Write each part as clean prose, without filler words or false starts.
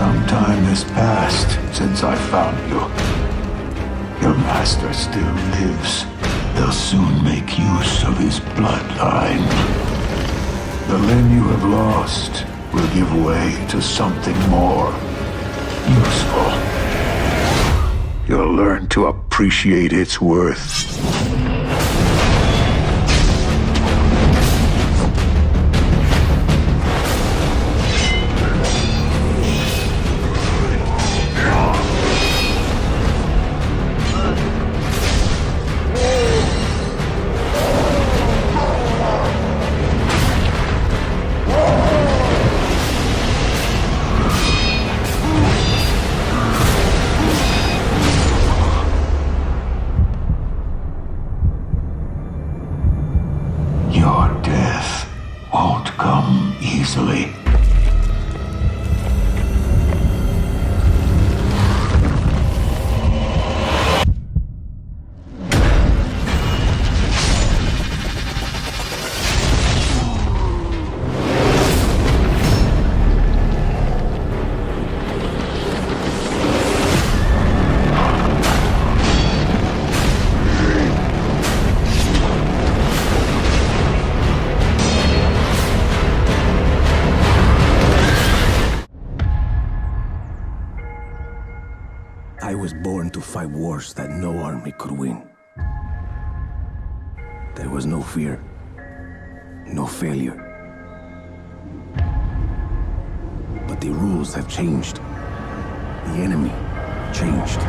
Some time has passed since I found you. Your master still lives. They'll soon make use of his bloodline. The Lin you have lost will give way to something more useful. You'll learn to appreciate its worth. Your death won't come easily. I was born to fight wars that no army could win. There was no fear, no failure. But the rules have changed. The enemy changed.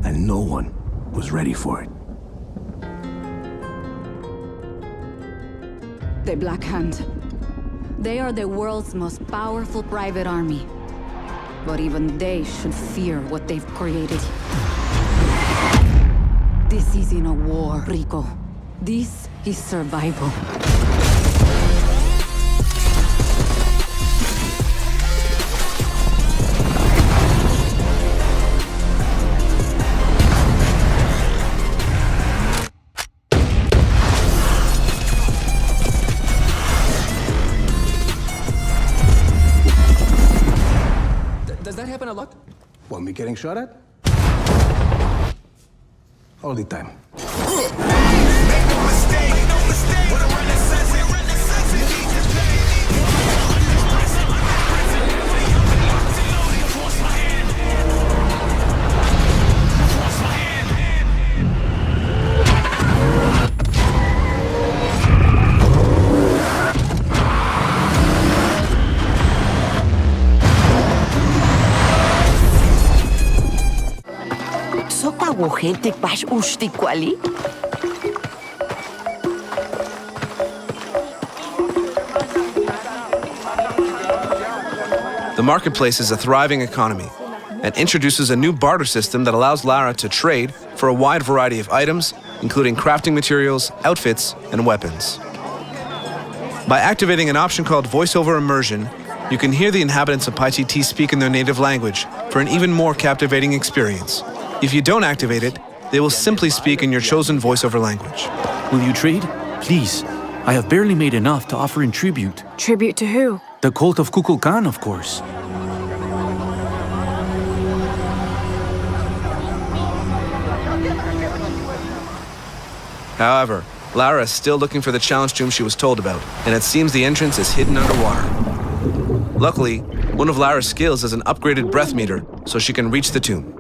And no one was ready for it. The Black Hand. They are the world's most powerful private army. But even they should fear what they've created. This isn't a war, Rico. This is survival. Does that happen a lot? Want me getting shot at? All the time. Gente baš uštikwali? The marketplace is a thriving economy and introduces a new barter system that allows Lara to trade for a wide variety of items, including crafting materials, outfits, and weapons. By activating an option called voiceover immersion, you can hear the inhabitants of Paititi speak in their native language for an even more captivating experience. If you don't activate it, they will simply speak in your chosen voiceover language. Will you trade? Please. I have barely made enough to offer in tribute. Tribute to who? The cult of Kukulkan, of course. However, Lara is still looking for the challenge tomb she was told about, and it seems the entrance is hidden underwater. Luckily, one of Lara's skills is an upgraded breath meter, so she can reach the tomb.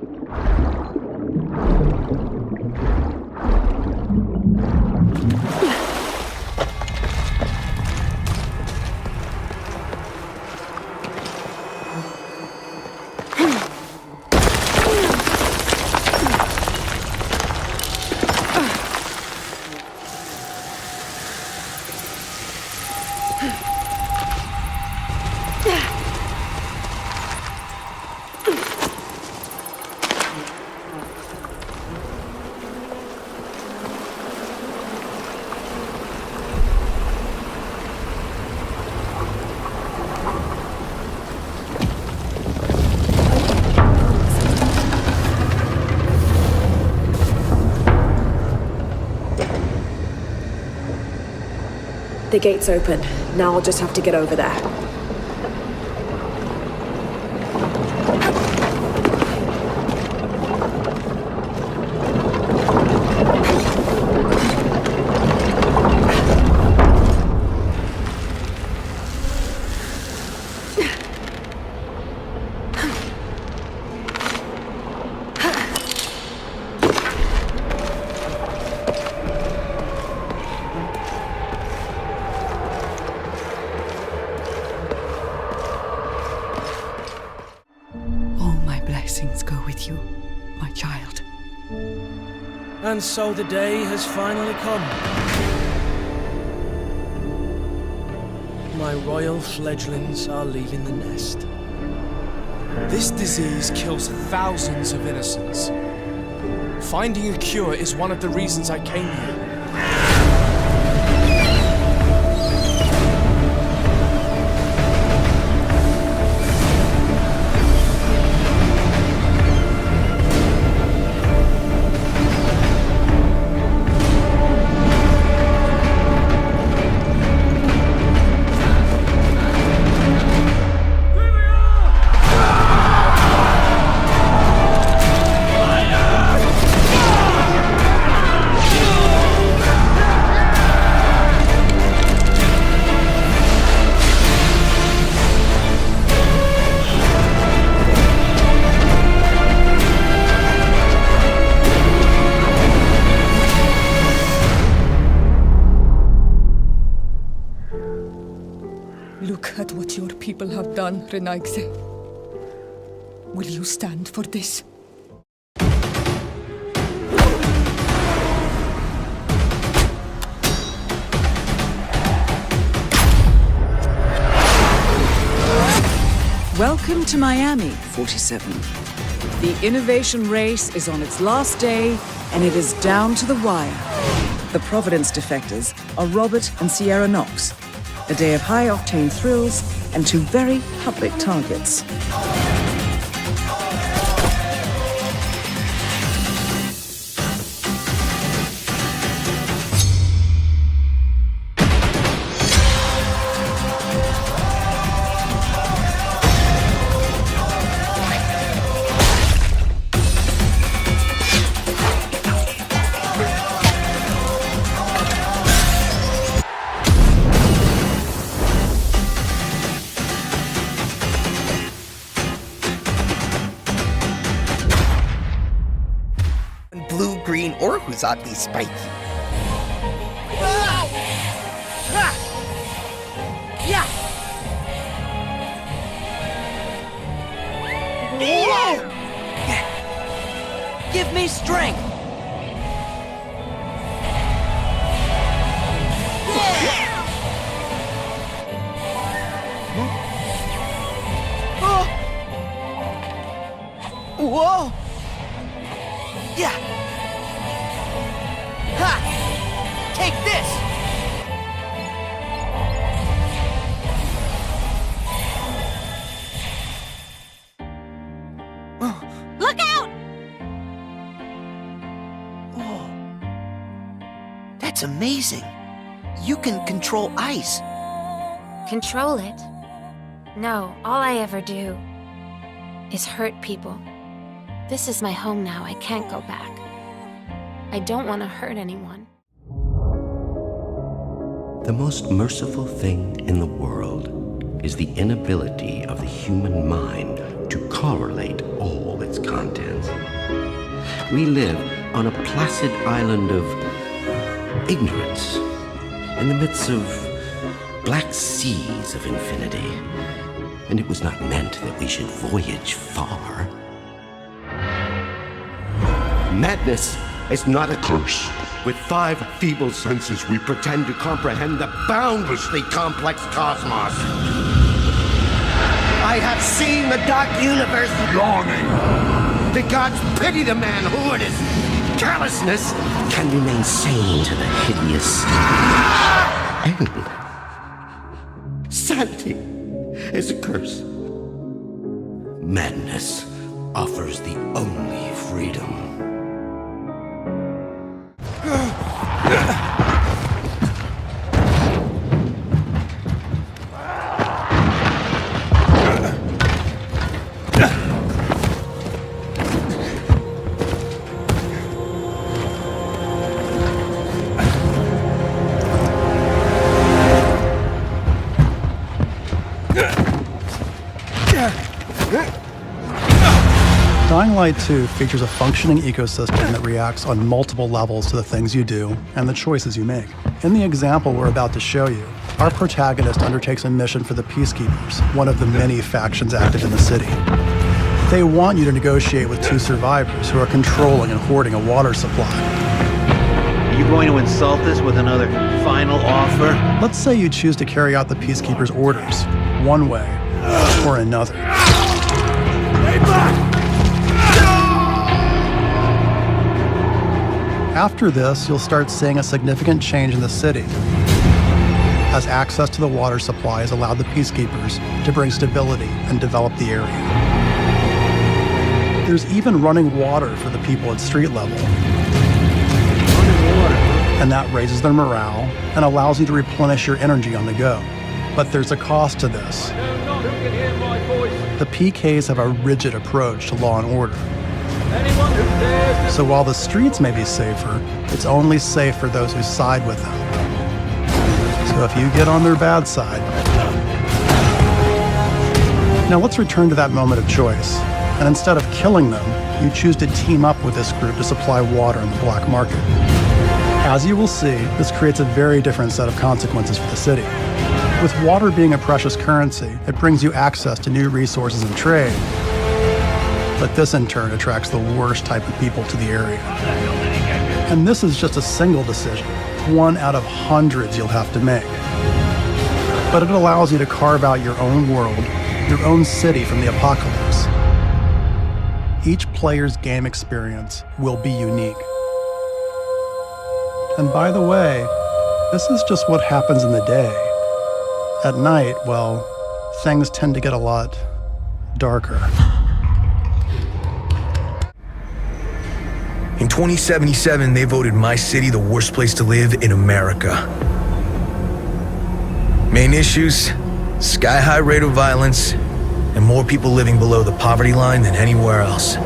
The gate's open. Now I'll just have to get over there. with you, my child. And so the day has finally come. My royal fledglings are leaving the nest. This disease kills thousands of innocents. Finding a cure is one of the reasons I came here. Look at what your people have done, Renaigse. Will you stand for this? Welcome to Miami, 47. The innovation race is on its last day, and it is down to the wire. The Providence defectors are Robert and Sierra Knox. A day of high-octane thrills and two very public targets. Blue, green, or who's oddly spiky. Give me strength! Whoa! Yeah! Ha! Take this! Look out! Oh. That's amazing. You can control ice. Control it? No, all I ever do is hurt people. This is my home now. I can't go back. I don't want to hurt anyone. The most merciful thing in the world is the inability of the human mind to correlate all its contents. We live on a placid island of ignorance in the midst of black seas of infinity. And it was not meant that we should voyage far. Madness is not a curse. With 5 feeble senses, we pretend to comprehend the boundlessly complex cosmos. I have seen the dark universe yawning. The gods pity the man who in his callousness can remain sane to the hideous end. Sanity is a curse. Madness offers the only freedom. Dying Light 2 features a functioning ecosystem that reacts on multiple levels to the things you do and the choices you make. In the example we're about to show you, our protagonist undertakes a mission for the Peacekeepers, one of the many factions active in the city. They want you to negotiate with two survivors who are controlling and hoarding a water supply. Are you going to insult us with another final offer? Let's say you choose to carry out the Peacekeeper's orders, one way or another. After this, you'll start seeing a significant change in the city, as access to the water supply has allowed the Peacekeepers to bring stability and develop the area. There's even running water for the people at street level. And that raises their morale and allows you to replenish your energy on the go. But there's a cost to this. The PKs have a rigid approach to law and order. So while the streets may be safer, it's only safe for those who side with them. So if you get on their bad side. Now let's return to that moment of choice. And instead of killing them, you choose to team up with this group to supply water in the black market. As you will see, this creates a very different set of consequences for the city. With water being a precious currency, it brings you access to new resources and trade. But this in turn attracts the worst type of people to the area. And this is just a single decision, one out of hundreds you'll have to make. But it allows you to carve out your own world, your own city from the apocalypse. Each player's game experience will be unique. And by the way, this is just what happens in the day. At night, well, things tend to get a lot darker. In 2077, they voted my city the worst place to live in America. Main issues, sky-high rate of violence, and more people living below the poverty line than anywhere else.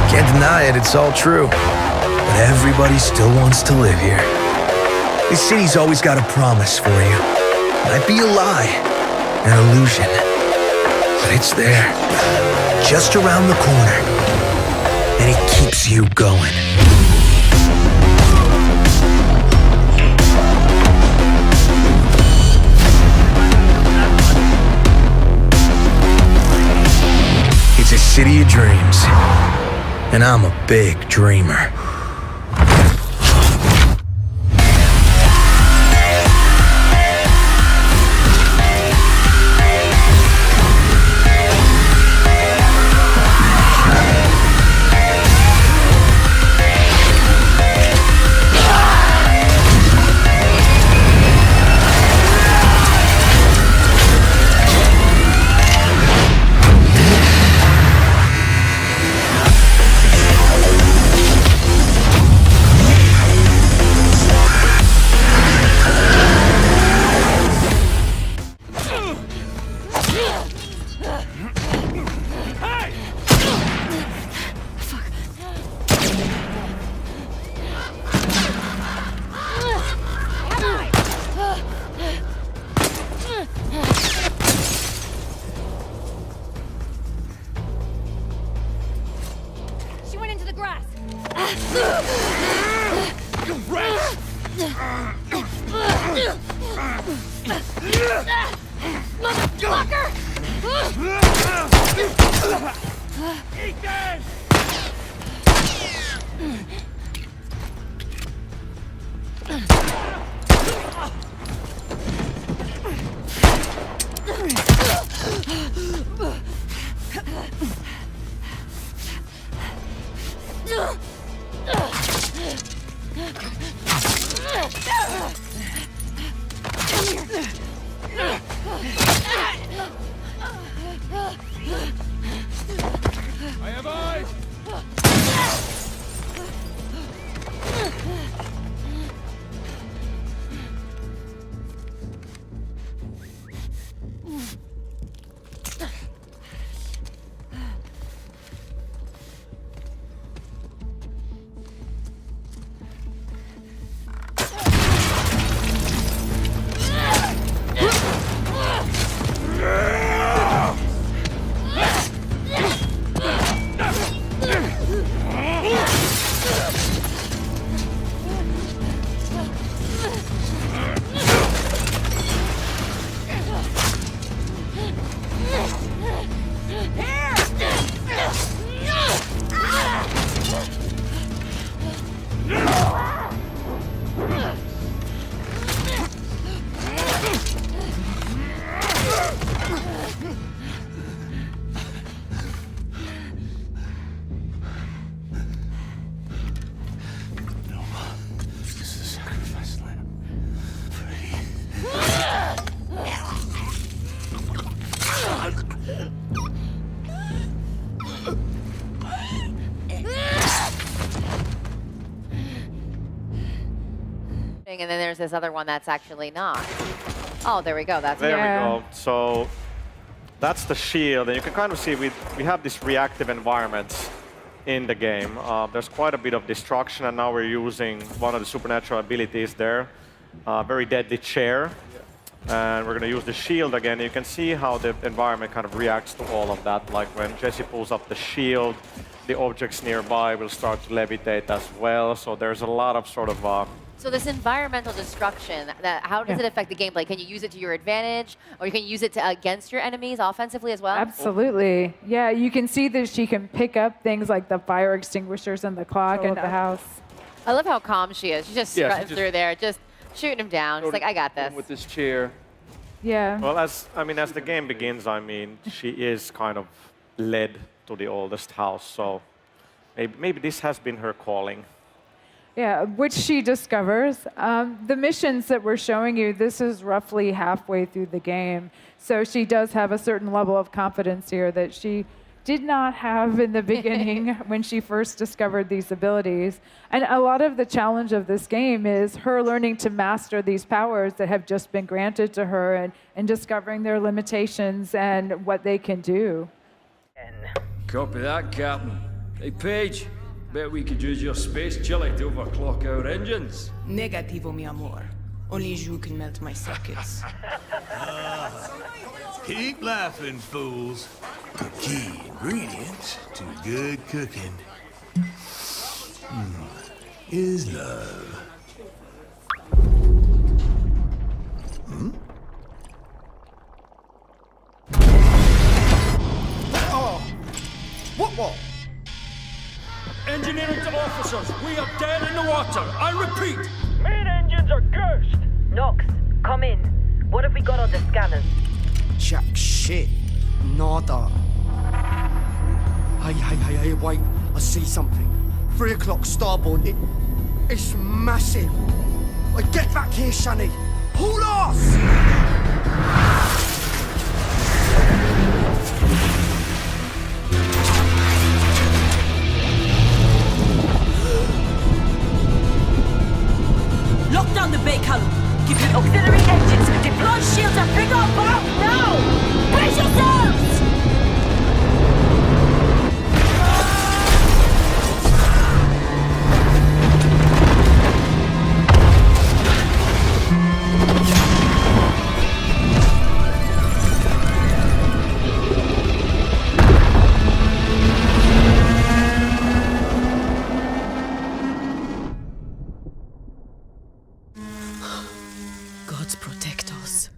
Can't deny it, it's all true. But everybody still wants to live here. This city's always got a promise for you. Might be a lie, an illusion. But it's there, just around the corner. And it keeps you going. It's a city of dreams. And I'm a big dreamer. She went into the grass. Motherfucker! Eat this! I have eyes! crafting, and then there's this other one that's actually not. Oh, there we go. That's There we go. So that's the shield, and you can kind of see we have this reactive environment in the game. There's quite a bit of destruction, and now we're using one of the supernatural abilities there, very deadly chair. And we're going to use the shield again. You can see how the environment kind of reacts to all of that. Like when Jesse pulls up the shield, the objects nearby will start to levitate as well. So there's a lot of sort of... So this environmental destruction, how does it affect the gameplay? Can you use it to your advantage, or you can use it against your enemies offensively as well? Absolutely. Yeah, you can see that she can pick up things like the fire extinguishers and the clock and the house. I love how calm she is. She's just strutting through there, just shooting him down. She's like, I got this. With this chair. Yeah. Well, as the game begins, I mean, she is kind of led to the oldest house, so maybe this has been her calling. Yeah, which she discovers. The missions that we're showing you, this is roughly halfway through the game. So she does have a certain level of confidence here that she did not have in the beginning when she first discovered these abilities. And a lot of the challenge of this game is her learning to master these powers that have just been granted to her and discovering their limitations and what they can do. Copy that, Captain. Hey, Paige, bet we could use your space chili to overclock our engines. Negativo, mi amor. Only you can melt my circuits. Keep laughing, fools. The key ingredient to good cooking is love. What? Engineering to officers, we are dead in the water. I repeat. Main engines are cursed. Nox, come in. What have we got on the scanners? Jack shit. Nada. Hey, wait. I see something. 3 o'clock starboard. It's massive. Get back here, Shani. Haul off! Lock down the bay column. Give me auxiliary engines. Deploy shields and bring our boat now! Brace yourselves! Gods protect us.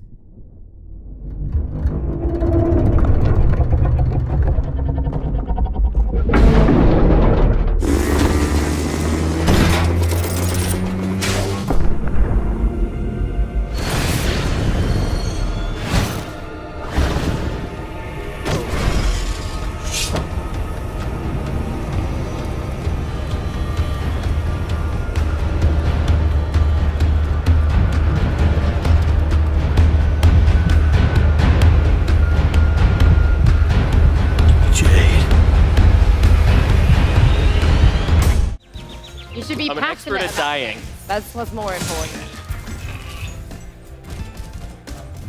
You should be I'm an passionate expert at dying. That's what's more important.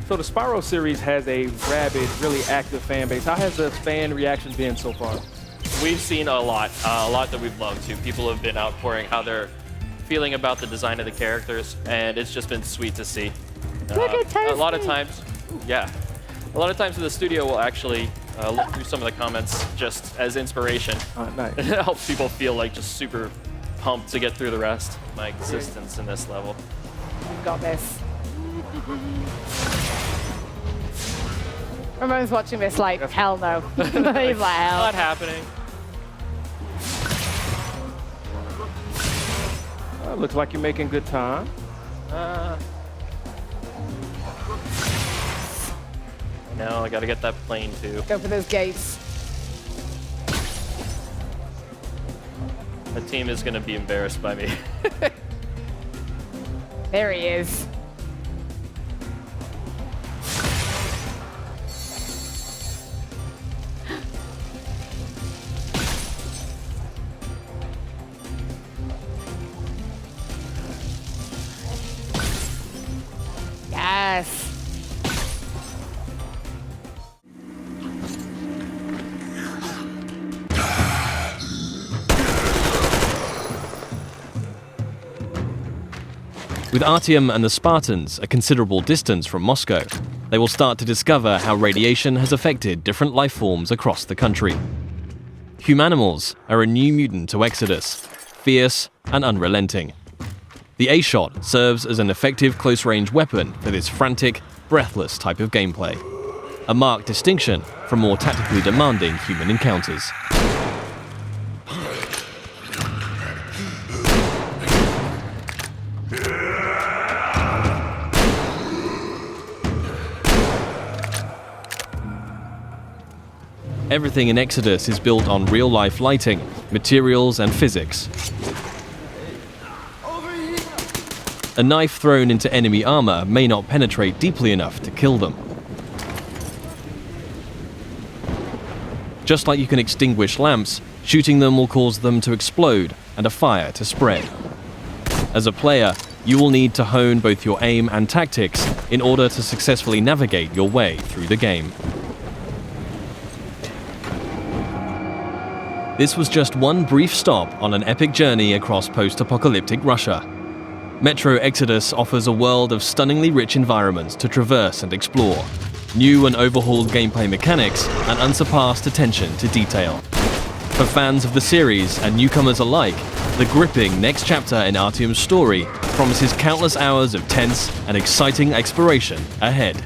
So the Spyro series has a rabid, really active fan base. How has the fan reaction been so far? We've seen a lot that we've loved too. People have been outpouring how they're feeling about the design of the characters, and it's just been sweet to see. Look at Toasty. A lot of times, a lot of times the studio will actually look through some of the comments just as inspiration. Nice. It helps people feel like just super pumped to get through the rest of my existence in this level. You've got this. Ramon's watching this like, hell no. He's like, hell. Not happening. Looks like you're making good time. No, I gotta get that plane too. Go for those gates. The team is gonna be embarrassed by me. There he is. Yes. With Artyom and the Spartans a considerable distance from Moscow, they will start to discover how radiation has affected different life forms across the country. Humanimals are a new mutant to Exodus, fierce and unrelenting. The A-Shot serves as an effective close-range weapon for this frantic, breathless type of gameplay, a marked distinction from more tactically demanding human encounters. Everything in Exodus is built on real-life lighting, materials, and physics. A knife thrown into enemy armor may not penetrate deeply enough to kill them. Just like you can extinguish lamps, shooting them will cause them to explode and a fire to spread. As a player, you will need to hone both your aim and tactics in order to successfully navigate your way through the game. This was just one brief stop on an epic journey across post-apocalyptic Russia. Metro Exodus offers a world of stunningly rich environments to traverse and explore, new and overhauled gameplay mechanics, and unsurpassed attention to detail. For fans of the series and newcomers alike, the gripping next chapter in Artyom's story promises countless hours of tense and exciting exploration ahead.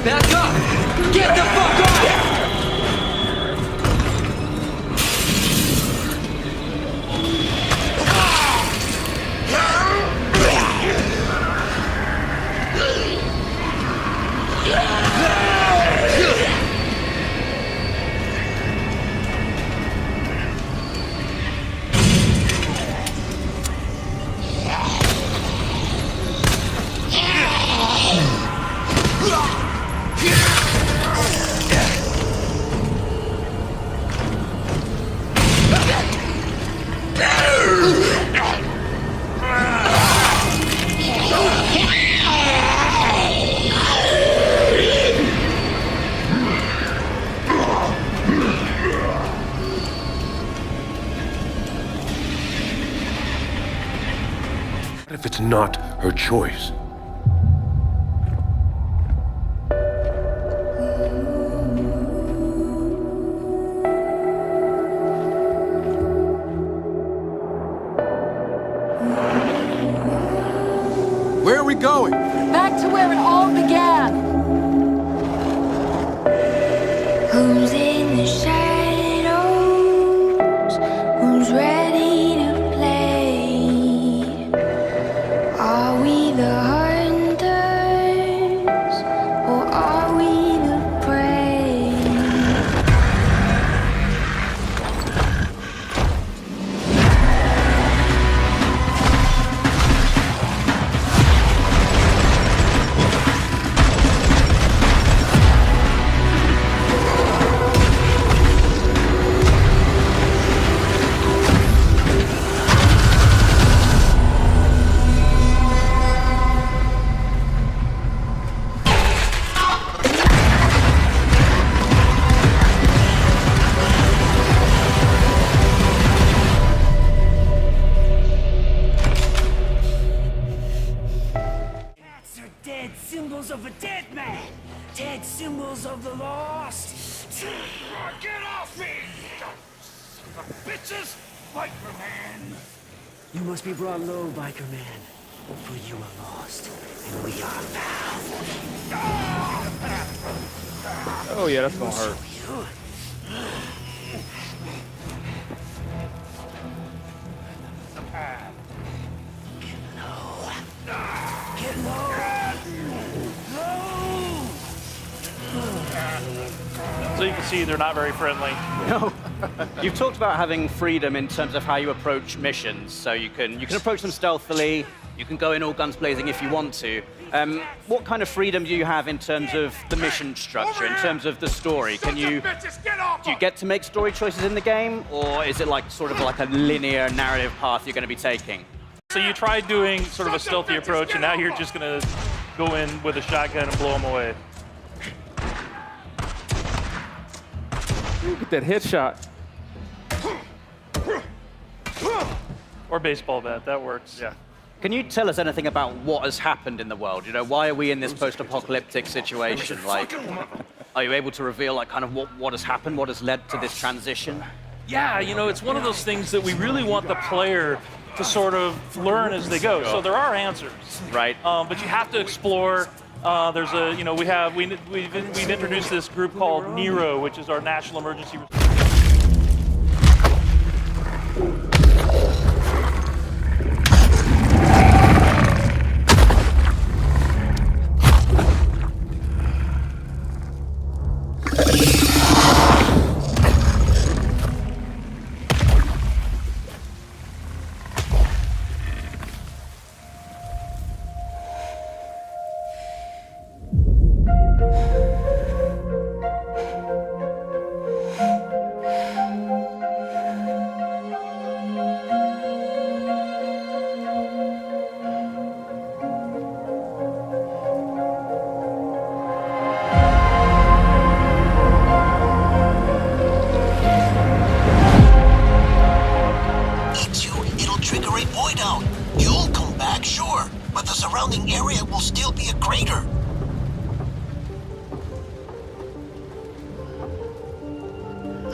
Back up! Get the fuck off! What if it's not her choice? Where are we going? Back to where it all began! Who's in the shadows? Who's ready to play? Are we the hunters? Or are we the prey? Dead symbols of a dead man! Dead symbols of the lost! Get off me! Bitches! Biker Man! You must be brought low, Biker Man. For you are lost, and we are found. Oh yeah, that's gonna hurt. see, they're not very friendly. No. You've talked about having freedom in terms of how you approach missions. So you can approach them stealthily, you can go in all guns blazing if you want to. What kind of freedom do you have in terms of the mission structure, in terms of the story? Do you get to make story choices in the game, or is it like sort of like a linear narrative path you're going to be taking? So you tried doing sort of a stealthy approach, and now you're just going to go in with a shotgun and blow them away. Ooh, get that headshot. Or baseball bat, that works. Yeah. Can you tell us anything about what has happened in the world? You know, why are we in this post-apocalyptic situation? Like, are you able to reveal like kind of what has happened, what has led to this transition? Yeah, you know, it's one of those things that we really want the player to sort of learn as they go. So there are answers, right? But you have to explore. There's a, you know, we've introduced this group called NERO, which is our National Emergency Response.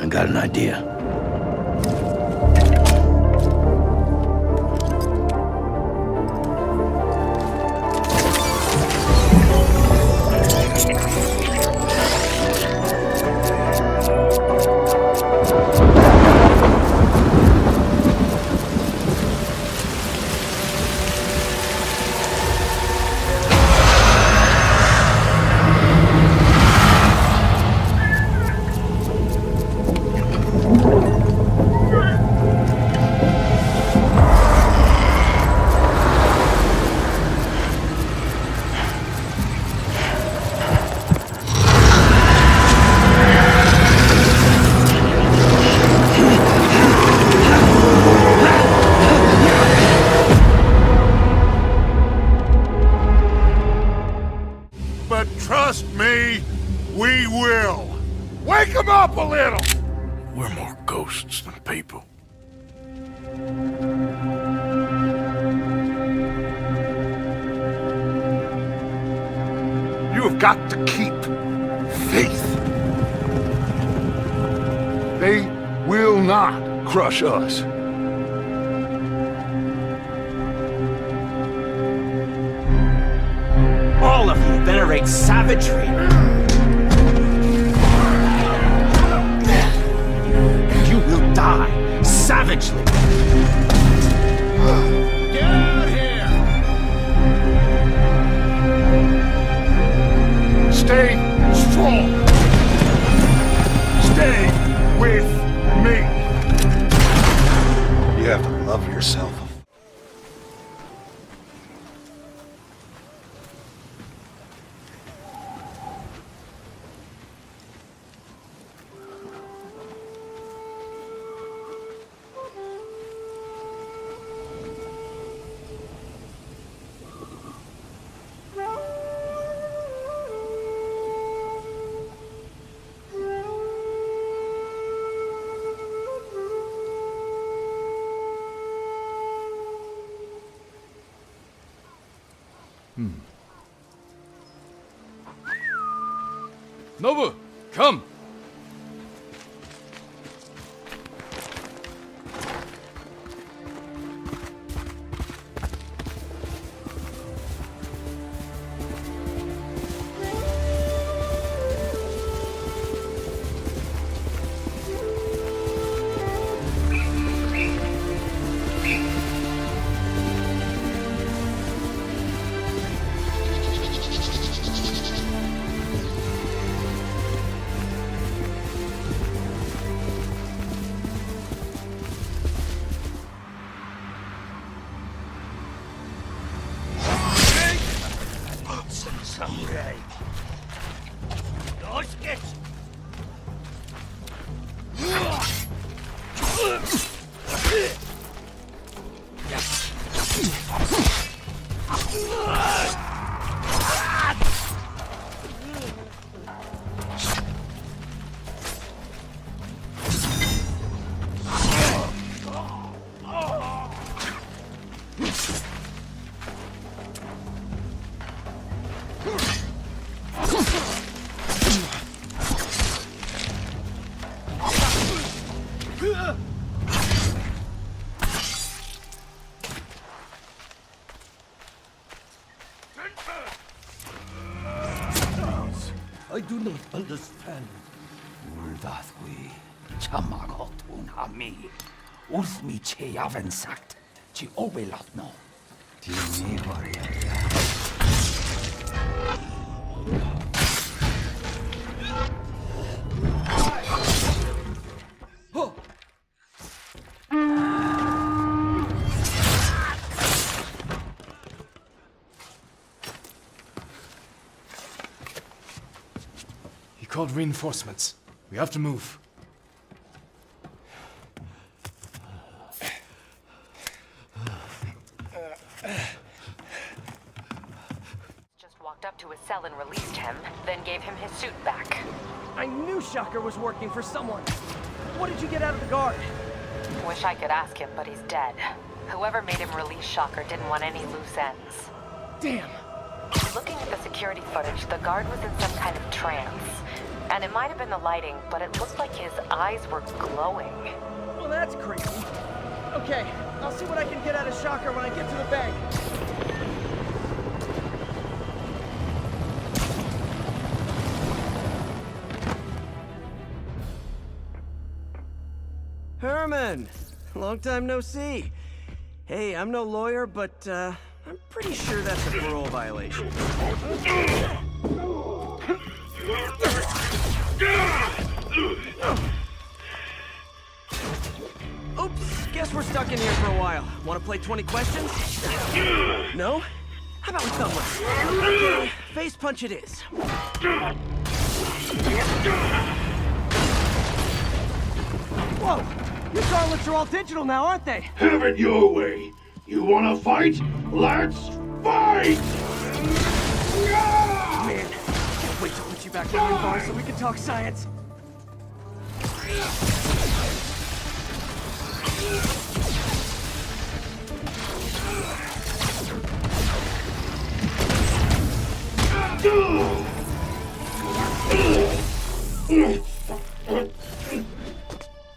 I got an idea. But trust me, we will. Wake them up a little! We're more ghosts than people. You have got to keep faith. They will not crush us. All of you venerate savagery. And you will die savagely. Get out here! Stay strong. Stay with me. You have to love yourself. Nobu, come! I do not understand. 울다스위 참마고 tunami. 웃미 체야벤삭트 지 오벨라노. 디미버리야. He called reinforcements. We have to move. Just walked up to his cell and released him, then gave him his suit back. I knew Shocker was working for someone. What did you get out of the guard? Wish I could ask him, but he's dead. Whoever made him release Shocker didn't want any loose ends. Damn. Looking at the security footage, the guard was in some kind of trance. And it might have been the lighting, but it looked like his eyes were glowing. Well, that's crazy. Okay, I'll see what I can get out of Shocker when I get to the bank. Herman! Long time no see. Hey, I'm no lawyer, but I'm pretty sure that's a parole violation. Oops, guess we're stuck in here for a while. Want to play 20 questions? No? How about we thumb one? Okay, face punch it is. Whoa! Your gauntlets are all digital now, aren't they? Have it your way. You wanna fight? Let's fight! Man, can't wait to put you back on your bar so we can talk science.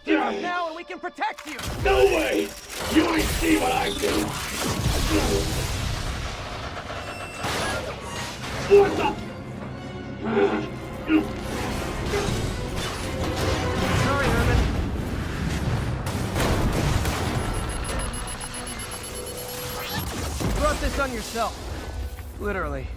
Get up now and we can protect you! No way! You ain't see what I do! What the? Sorry, Herman. You brought this on yourself. Literally.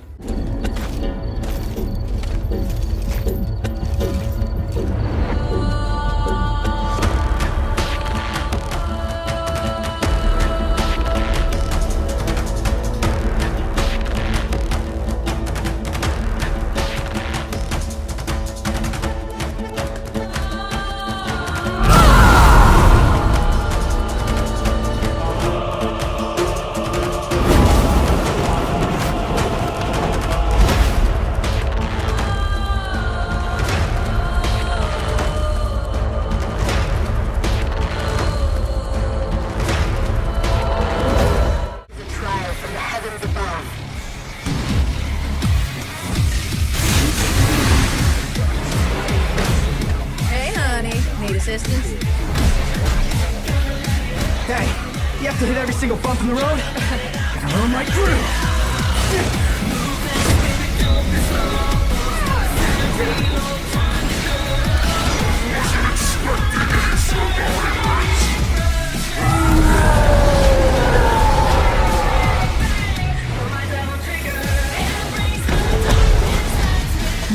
Assistance? Hey, you have to hit every single bump in the road? Gotta run right through!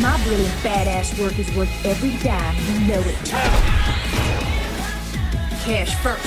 My brilliant badass work is worth every dime, you know it. Cash first.